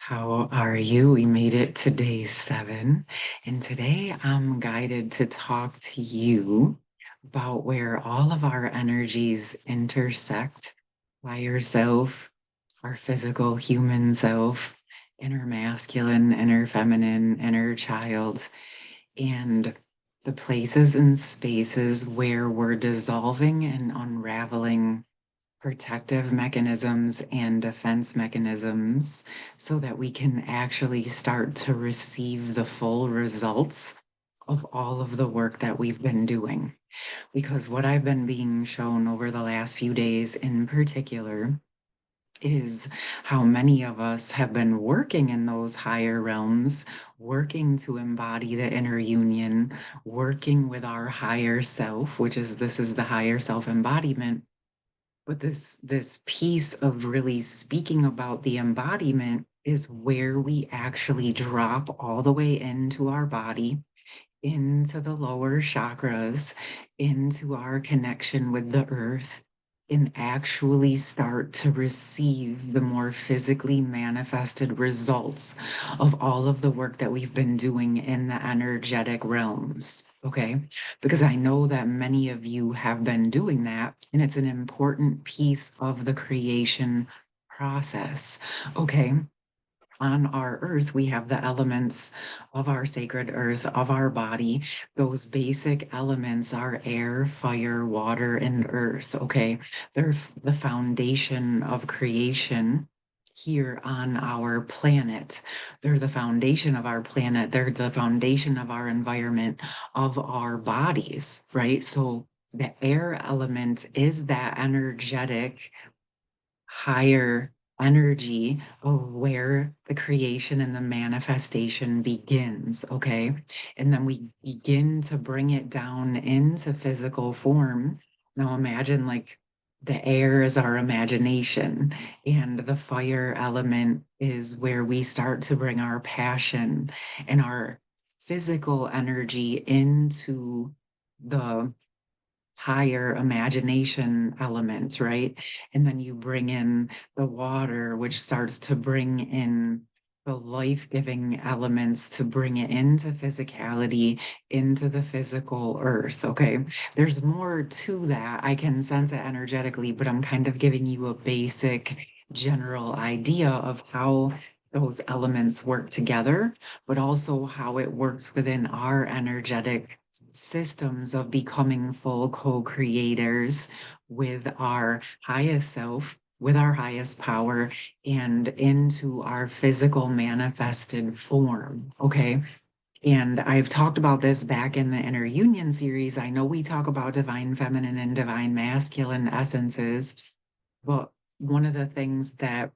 How are you? We made it to day 7, and today I'm guided to talk to you about where all of our energies intersect: higher self, our physical human self, inner masculine, inner feminine, inner child, and the places and spaces where we're dissolving and unraveling protective mechanisms and defense mechanisms so that we can actually start to receive the full results of all of the work that we've been doing. Because what I've been being shown over the last few days in particular is how many of us have been working in those higher realms, working to embody the inner union, working with our higher self, which is this is the higher self embodiment. But this piece of really speaking about the embodiment is where we actually drop all the way into our body, into the lower chakras, into our connection with the earth, and actually start to receive the more physically manifested results of all of the work that we've been doing in the energetic realms. Okay. Because I know that many of you have been doing that, and it's an important piece of the creation process. Okay. On our earth, we have the elements of our sacred earth, of our body. Those basic elements are air, fire, water, and earth. Okay. They're the foundation of creation here on our planet. They're the foundation of our planet. They're the foundation of our environment, of our bodies, right? So the air element is that energetic higher energy of where the creation and the manifestation begins. Okay. And then we begin to bring it down into physical form. Now imagine like the air is our imagination, and the fire element is where we start to bring our passion and our physical energy into the higher imagination elements, right? And then you bring in the water, which starts to bring in the life-giving elements to bring it into physicality, into the physical earth. Okay. There's more to that. I can sense it energetically, but I'm kind of giving you a basic general idea of how those elements work together, but also how it works within our energetic systems of becoming full co-creators with our highest self, with our highest power, and into our physical manifested form. Okay. And I've talked about this back in the Inner Union series. I know we talk about divine feminine and divine masculine essences, but one of the things that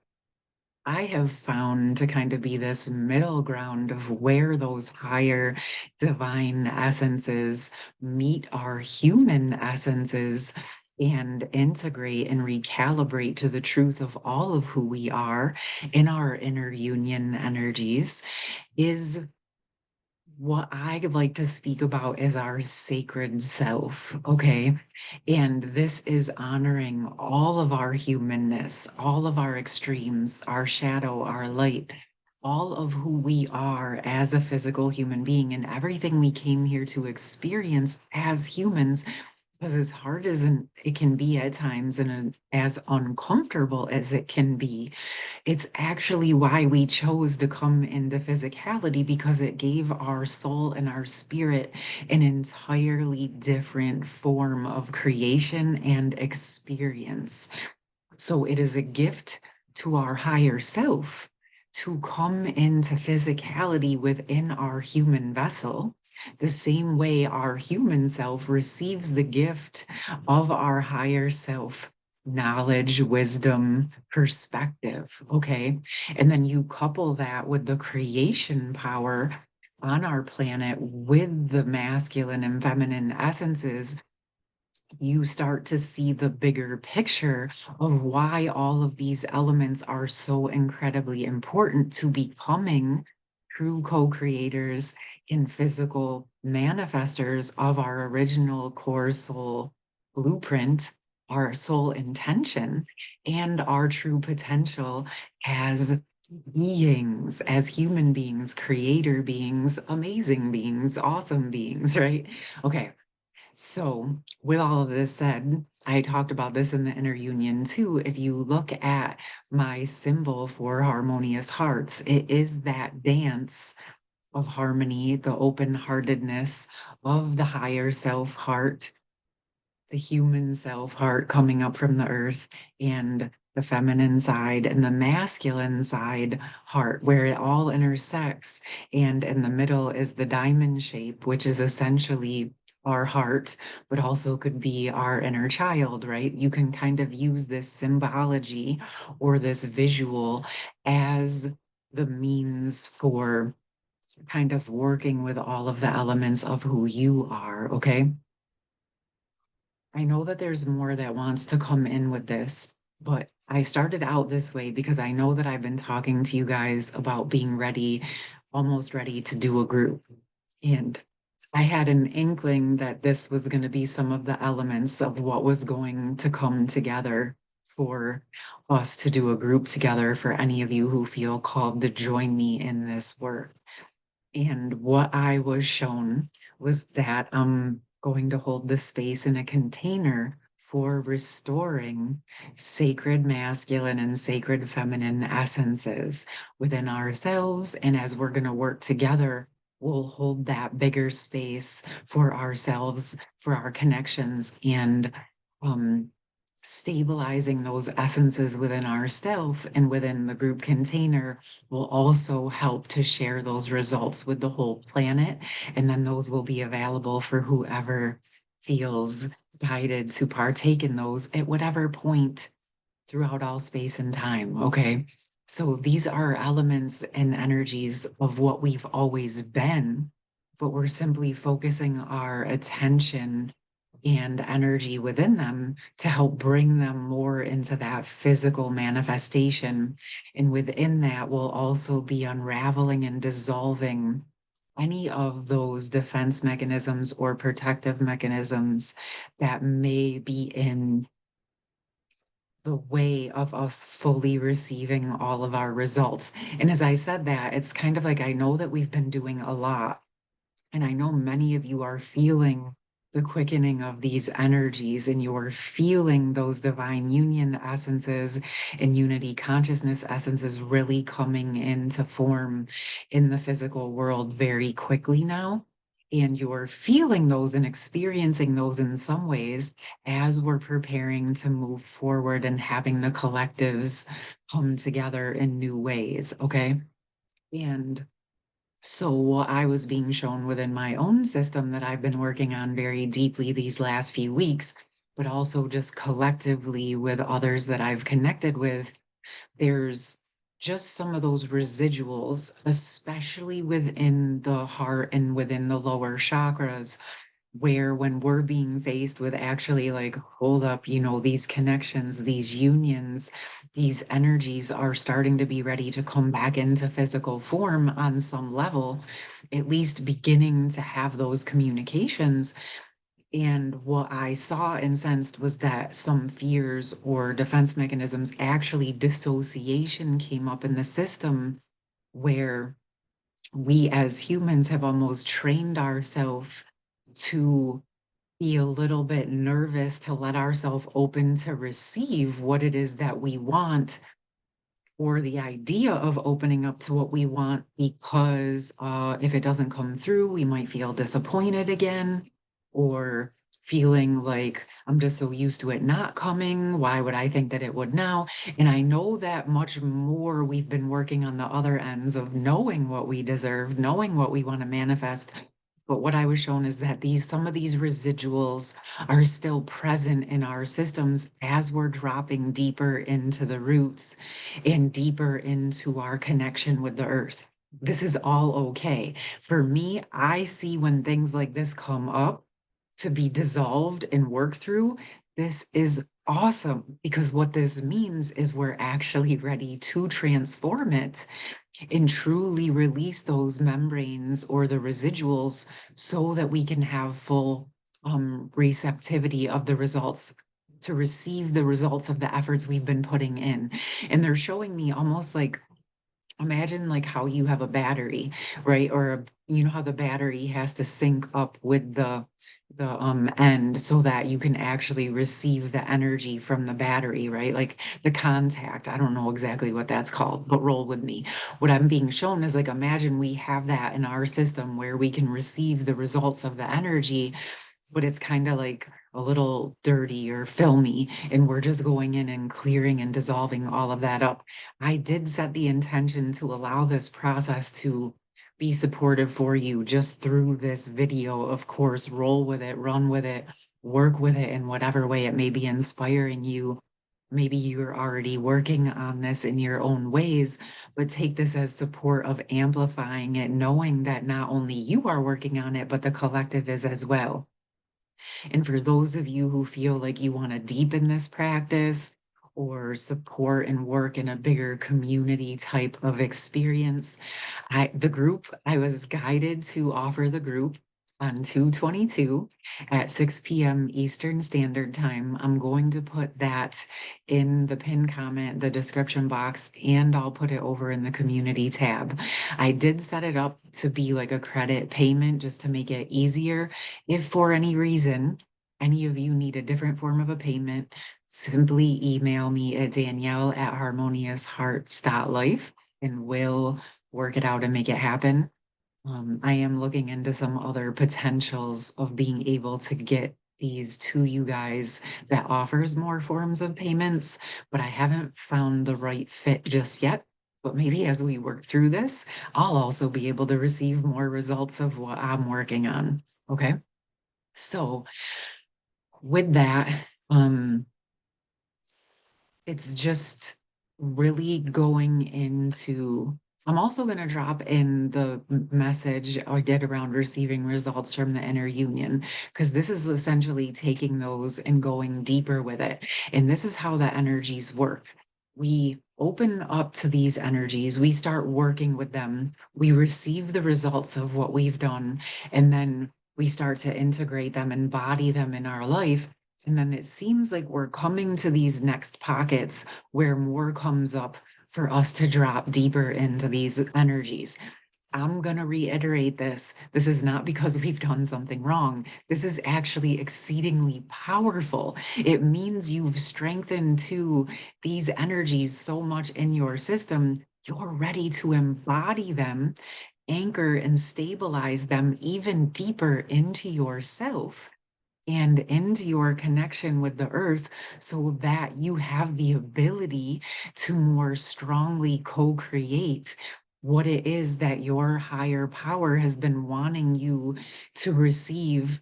I have found to kind of be this middle ground of where those higher divine essences meet our human essences and integrate and recalibrate to the truth of all of who we are in our inner union energies is what I like to speak about as our sacred self. Okay. And this is honoring all of our humanness, all of our extremes, our shadow, our light, all of who we are as a physical human being and everything we came here to experience as humans. Because as hard as it can be at times and as uncomfortable as it can be, it's actually why we chose to come into physicality, because it gave our soul and our spirit an entirely different form of creation and experience. So it is a gift to our higher self to come into physicality within our human vessel, the same way our human self receives the gift of our higher self knowledge, wisdom, perspective. Okay. And then you couple that with the creation power on our planet with the masculine and feminine essences, you start to see the bigger picture of why all of these elements are so incredibly important to becoming true co-creators and physical manifestors of our original core soul blueprint, our soul intention, and our true potential as beings, as human beings, creator beings, amazing beings, awesome beings, right? Okay. So, with all of this said, I talked about this in the inner union too. If you look at my symbol for harmonious hearts, it is that dance of harmony, the open heartedness of the higher self heart, the human self heart coming up from the earth, and the feminine side and the masculine side heart, where it all intersects. And in the middle is the diamond shape, which is essentially our heart, but also could be our inner child, right? You can kind of use this symbology or this visual as the means for kind of working with all of the elements of who you are, okay? I know that there's more that wants to come in with this, but I started out this way because I know that I've been talking to you guys about being ready, almost ready to do a group. And I had an inkling that this was going to be some of the elements of what was going to come together for us to do a group together for any of you who feel called to join me in this work. And what I was shown was that I'm going to hold the space in a container for restoring sacred masculine and sacred feminine essences within ourselves. And as we're going to work together, we'll hold that bigger space for ourselves, for our connections, and um, stabilizing those essences within ourself and within the group container will also help to share those results with the whole planet. And then those will be available for whoever feels guided to partake in those at whatever point throughout all space and time. Okay. So these are elements and energies of what we've always been, but we're simply focusing our attention and energy within them to help bring them more into that physical manifestation. And within that, will also be unraveling and dissolving any of those defense mechanisms or protective mechanisms that may be in the way of us fully receiving all of our results. And as I said that, it's kind of like I know that we've been doing a lot, and I know many of you are feeling the quickening of these energies, and you're feeling those divine union essences and unity consciousness essences really coming into form in the physical world very quickly now. And you're feeling those and experiencing those in some ways as we're preparing to move forward and having the collectives come together in new ways. Okay. And so, what I was being shown within my own system that I've been working on very deeply these last few weeks, but also just collectively with others that I've connected with, there's just some of those residuals, especially within the heart and within the lower chakras, where when we're being faced with actually like, hold up, these connections, these unions, these energies are starting to be ready to come back into physical form on some level, at least beginning to have those communications. And what I saw and sensed was that some fears or defense mechanisms, actually dissociation came up in the system, where we as humans have almost trained ourselves to be a little bit nervous to let ourselves open to receive what it is that we want, or the idea of opening up to what we want, because if it doesn't come through, we might feel disappointed again, or feeling like I'm just so used to it not coming. Why would I think that it would now? And I know that much more we've been working on the other ends of knowing what we deserve, knowing what we want to manifest. But what I was shown is that some of these residuals are still present in our systems as we're dropping deeper into the roots and deeper into our connection with the earth. This is all okay. For me, I see when things like this come up to be dissolved and worked through, this is awesome, because what this means is we're actually ready to transform it and truly release those membranes or the residuals so that we can have full receptivity of the results, to receive the results of the efforts we've been putting in. And they're showing me almost like Imagine like how you have a battery, right? You know how the battery has to sync up with the end so that you can actually receive the energy from the battery, right? Like the contact. I don't know exactly what that's called, but roll with me. What I'm being shown is like imagine we have that in our system where we can receive the results of the energy, but it's kind of like a little dirty or filmy, and we're just going in and clearing and dissolving all of that up. I did set the intention to allow this process to be supportive for you just through this video. Of course, roll with it, run with it, work with it in whatever way it may be inspiring you. Maybe you're already working on this in your own ways, but take this as support of amplifying it, knowing that not only you are working on it, but the collective is as well. And for those of you who feel like you want to deepen this practice or support and work in a bigger community type of experience, I was guided to offer the group on 2/22 at 6 p.m. Eastern Standard Time. I'm going to put that in the pin comment, the description box, and I'll put it over in the community tab. I did set it up to be like a credit payment just to make it easier. If for any reason any of you need a different form of a payment, simply email me at Danielle@harmonioushearts.life and we'll work it out and make it happen. I am looking into some other potentials of being able to get these to you guys that offers more forms of payments, but I haven't found the right fit just yet. But maybe as we work through this, I'll also be able to receive more results of what I'm working on. Okay. So with that, it's just really going into. I'm also going to drop in the message I did around receiving results from the inner union, because this is essentially taking those and going deeper with it. And this is how the energies work. We open up to these energies, we start working with them, we receive the results of what we've done, and then we start to integrate them, embody them in our life. And then it seems like we're coming to these next pockets where more comes up for us to drop deeper into these energies. I'm going to reiterate this. This is not because we've done something wrong. This is actually exceedingly powerful. It means you've strengthened to these energies so much in your system, you're ready to embody them, anchor and stabilize them even deeper into yourself and into your connection with the earth so that you have the ability to more strongly co-create what it is that your higher power has been wanting you to receive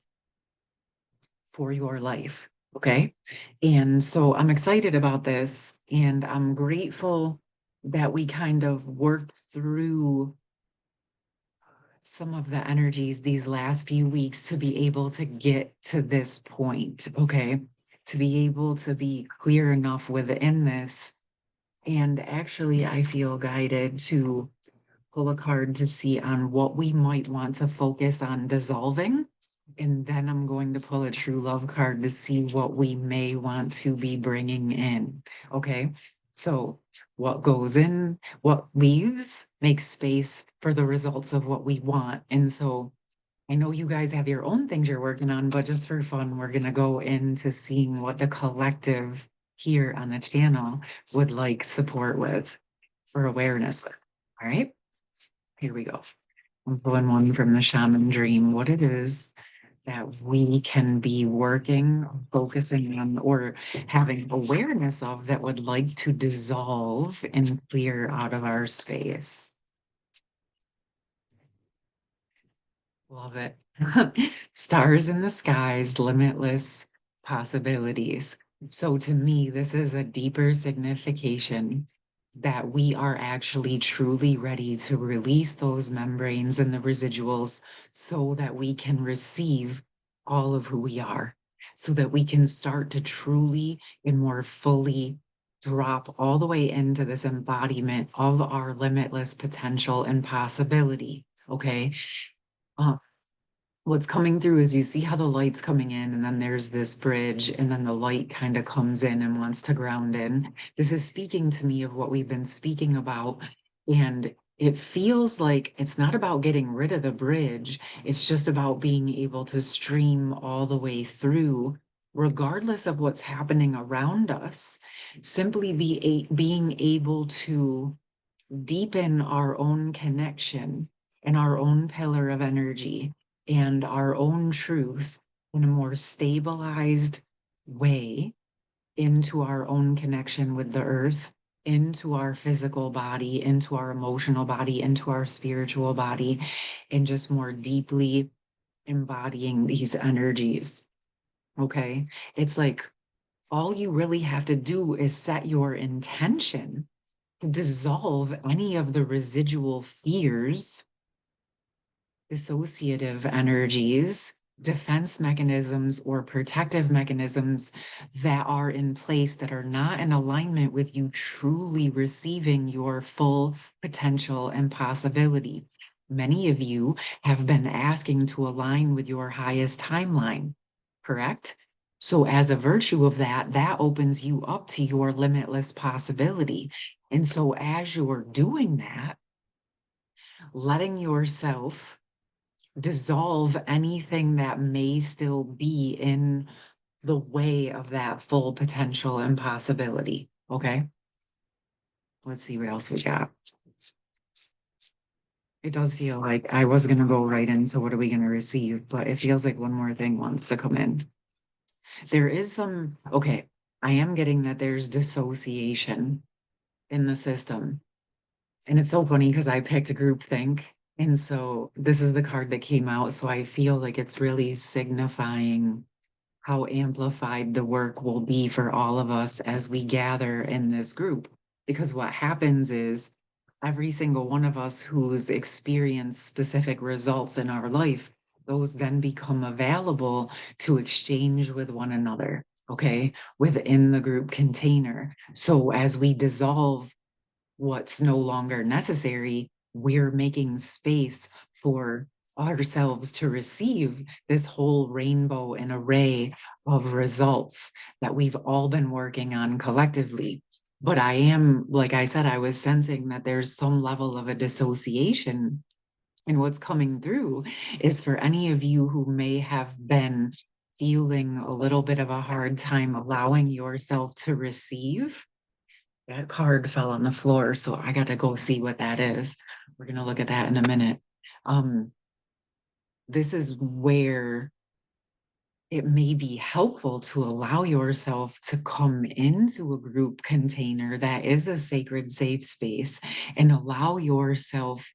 for your life. Okay. And so I'm excited about this, and I'm grateful that we kind of worked through some of the energies these last few weeks to be able to get to this point, okay? To be able to be clear enough within this. And actually, I feel guided to pull a card to see on what we might want to focus on dissolving. And then I'm going to pull a true love card to see what we may want to be bringing in. Okay. So, what goes in, what leaves, makes space for the results of what we want. And so, I know you guys have your own things you're working on, but just for fun, we're going to go into seeing what the collective here on the channel would like support with or awareness with. All right. Here we go. I'm pulling one from the shaman dream, what it is that we can be working, focusing on, or having awareness of that would like to dissolve and clear out of our space. Love it. Stars in the skies, limitless possibilities. So to me, this is a deeper signification that we are actually truly ready to release those membranes and the residuals so that we can receive all of who we are, so that we can start to truly and more fully drop all the way into this embodiment of our limitless potential and possibility. Okay. Uh, what's coming through is you see how the light's coming in, and then there's this bridge, and then the light kind of comes in and wants to ground in. This is speaking to me of what we've been speaking about And it feels like it's not about getting rid of the bridge, it's just about being able to stream all the way through, regardless of what's happening around us. Simply being able to deepen our own connection and our own pillar of energy and our own truth in a more stabilized way into our own connection with the earth, into our physical body, into our emotional body, into our spiritual body, and just more deeply embodying these energies. Okay. It's like all you really have to do is set your intention to dissolve any of the residual fears, dissociative energies, defense mechanisms, or protective mechanisms that are in place that are not in alignment with you truly receiving your full potential and possibility. Many of you have been asking to align with your highest timeline, correct? So, as a virtue of that, that opens you up to your limitless possibility. And so, as you're doing that, letting yourself dissolve anything that may still be in the way of that full potential and possibility. Okay. Let's see what else we got. It does feel like I was going to go right into what are we going to receive, but it feels like one more thing wants to come in. There is some, okay, I am getting that there's dissociation in the system. And it's so funny because I picked groupthink. And so this is the card that came out. So I feel like it's really signifying how amplified the work will be for all of us as we gather in this group. Because what happens is every single one of us who's experienced specific results in our life, those then become available to exchange with one another, okay, within the group container. So as we dissolve what's no longer necessary, we're making space for ourselves to receive this whole rainbow and array of results that we've all been working on collectively. But I am, like I said, I was sensing that there's some level of a dissociation. And what's coming through is for any of you who may have been feeling a little bit of a hard time allowing yourself to receive. That card fell on the floor, so I got to go see what that is. We're going to look at that in a minute. Um, this is where it may be helpful to allow yourself to come into a group container that is a sacred safe space and allow yourself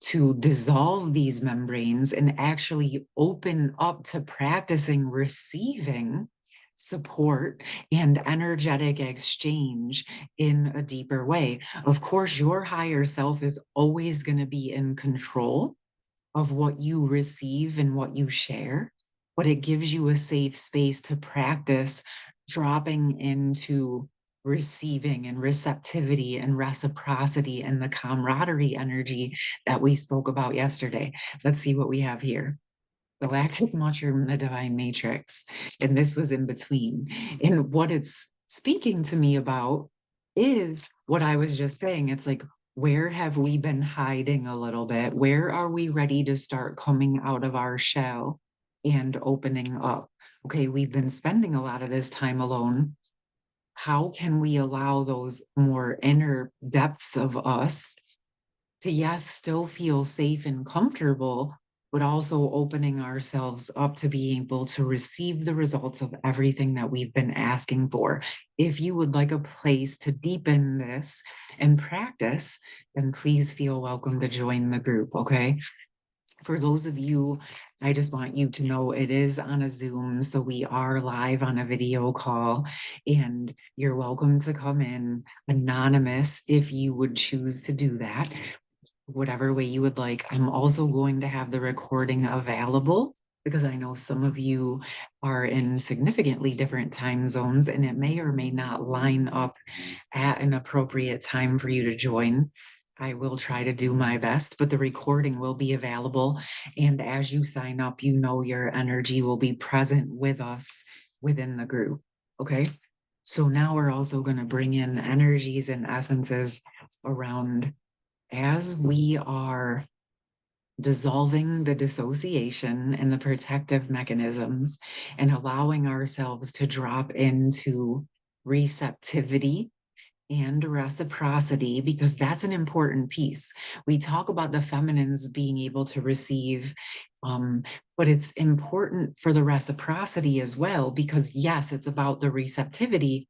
to dissolve these membranes and actually open up to practicing receiving support and energetic exchange in a deeper way. Of course, your higher self is always going to be in control of what you receive and what you share, but it gives you a safe space to practice dropping into receiving and receptivity and reciprocity and the camaraderie energy that we spoke about yesterday. Let's see what we have here. Galactic mushroom, the divine matrix. And this was in between. And what it's speaking to me about is what I was just saying. It's like, where have we been hiding a little bit? Where are we ready to start coming out of our shell and opening up? Okay, we've been spending a lot of this time alone. How can we allow those more inner depths of us to, yes, still feel safe and comfortable, but also opening ourselves up to be able to receive the results of everything that we've been asking for? If you would like a place to deepen this and practice, then please feel welcome to join the group, okay? For those of you, I just want you to know it is on a Zoom, so we are live on a video call, and you're welcome to come in anonymous if you would choose to do that, whatever way you would like. I'm also going to have the recording available because I know some of you are in significantly different time zones and it may or may not line up at an appropriate time for you to join. I will try to do my best, but the recording will be available. And as you sign up, you know your energy will be present with us within the group. Okay. So now we're also going to bring in energies and essences around as we are dissolving the dissociation and the protective mechanisms and allowing ourselves to drop into receptivity and reciprocity, because that's an important piece. We talk about the feminines being able to receive, um, but it's important for the reciprocity as well, because yes, it's about the receptivity,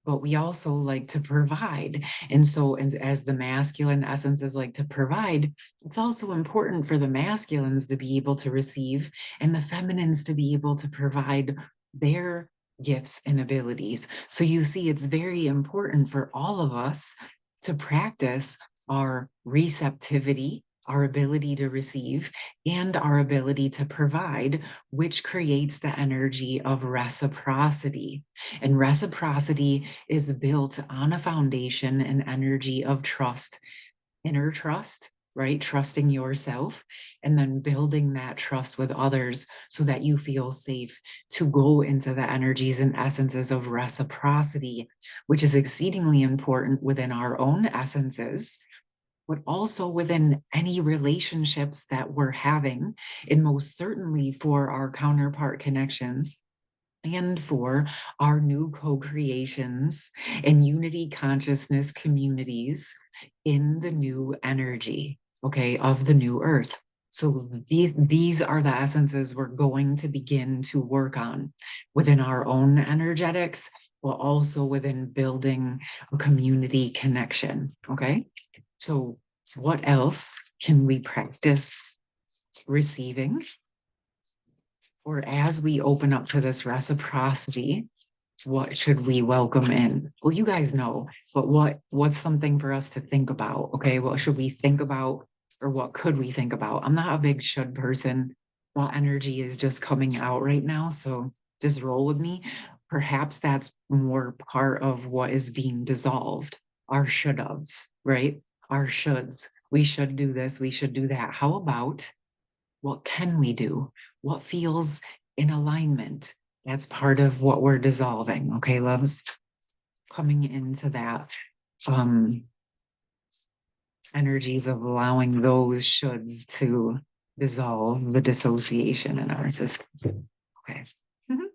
but we also like to provide. And so, and as the masculine essence is like to provide, it's also important for the masculines to be able to receive and the feminines to be able to provide their gifts and abilities. So you see, it's very important for all of us to practice our receptivity, our ability to receive, and our ability to provide, which creates the energy of reciprocity. And reciprocity is built on a foundation and energy of trust, inner trust, right? Trusting yourself and then building that trust with others so that you feel safe to go into the energies and essences of reciprocity, which is exceedingly important within our own essences, but also within any relationships that we're having, and most certainly for our counterpart connections and for our new co-creations and unity consciousness communities in the new energy, okay, of the new earth. So these are the essences we're going to begin to work on within our own energetics, but also within building a community connection, okay? So what else can we practice receiving? Or as we open up to this reciprocity, what should we welcome in? Well, you guys know, but what's something for us to think about? Okay, what should we think about, or what could we think about? I'm not a big should person. That energy is just coming out right now, so just roll with me. Perhaps that's more part of what is being dissolved. Our should haves, right? Our shoulds. We should do this, we should do that. How about what can we do? What feels in alignment? That's part of what we're dissolving. Okay, loves, coming into that energies of allowing those shoulds to dissolve the dissociation in our system. Okay. Mhm.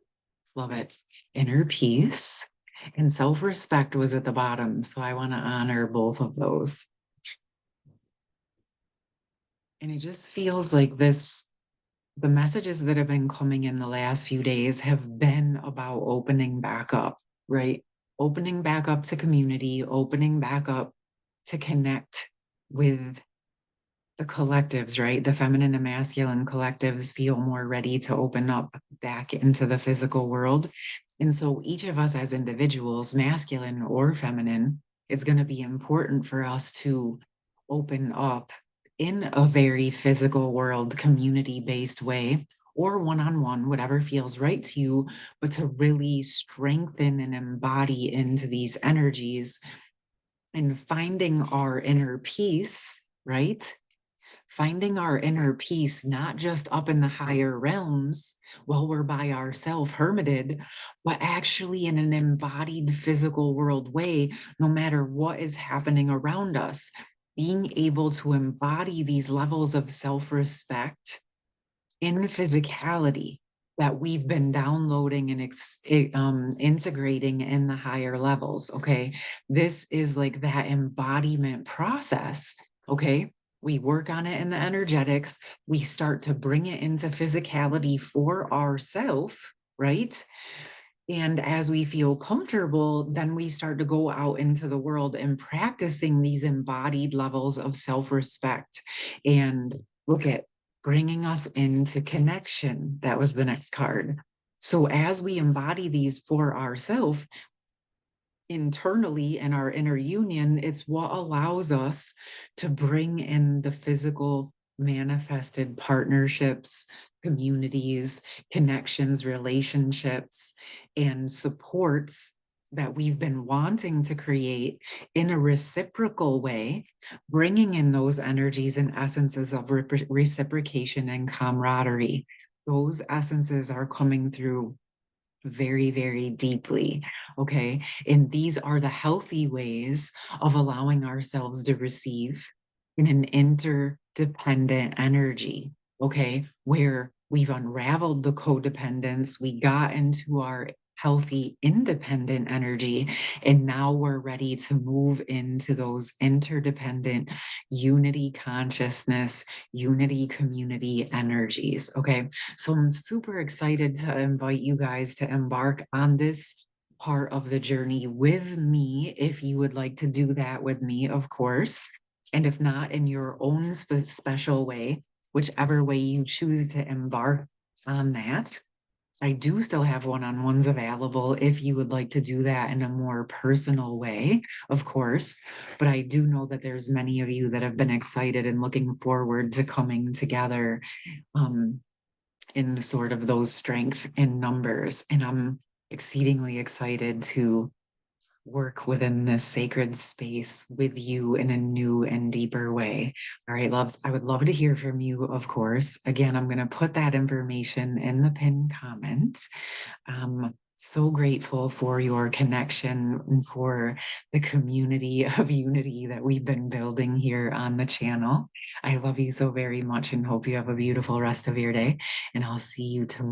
Love it. Inner peace and self-respect was at the bottom. So I want to honor both of those. And it just feels like this, the messages that have been coming in the last few days have been about opening back up, right? Opening back up to community, opening back up to connect with the collectives, right? The feminine and masculine collectives feel more ready to open up back into the physical world. And so each of us as individuals, masculine or feminine, is going to be important for us to open up in a very physical world, community-based way, or one-on-one, whatever feels right to you, but to really strengthen and embody into these energies and finding our inner peace, right? Finding our inner peace, not just up in the higher realms while we're by ourselves hermited, but actually in an embodied physical world way, no matter what is happening around us. Being able to embody these levels of self-respect in physicality that we've been downloading and integrating in the higher levels. Okay. This is like that embodiment process. Okay. We work on it in the energetics. We start to bring it into physicality for ourselves, right? And as we feel comfortable, then we start to go out into the world and practicing these embodied levels of self-respect. And look at bringing us into connection. That was the next card. So as we embody these for ourselves, internally in our inner union, it's what allows us to bring in the physical manifested partnerships, communities, connections, relationships, and supports that we've been wanting to create in a reciprocal way, bringing in those energies and essences of reciprocation and camaraderie. Those essences are coming through very, very deeply. Okay. And these are the healthy ways of allowing ourselves to receive in an interdependent energy, okay, where we've unraveled the codependence, we got into our healthy, independent energy, and now we're ready to move into those interdependent unity consciousness, unity community energies, okay? So I'm super excited to invite you guys to embark on this part of the journey with me if you would like to do that with me, of course. And if not, in your own special way, whichever way you choose to embark on that. I do still have one-on-ones available if you would like to do that in a more personal way, of course. But I do know that there's many of you that have been excited and looking forward to coming together um, in sort of those strength in numbers. And I'm exceedingly excited to work within this sacred space with you in a new and deeper way. All right, loves, I would love to hear from you, of course. Again, I'm going to put that information in the pinned comment. So grateful for your connection and for the community of unity that we've been building here on the channel. I love you so very much and hope you have a beautiful rest of your day. And I'll see you tomorrow.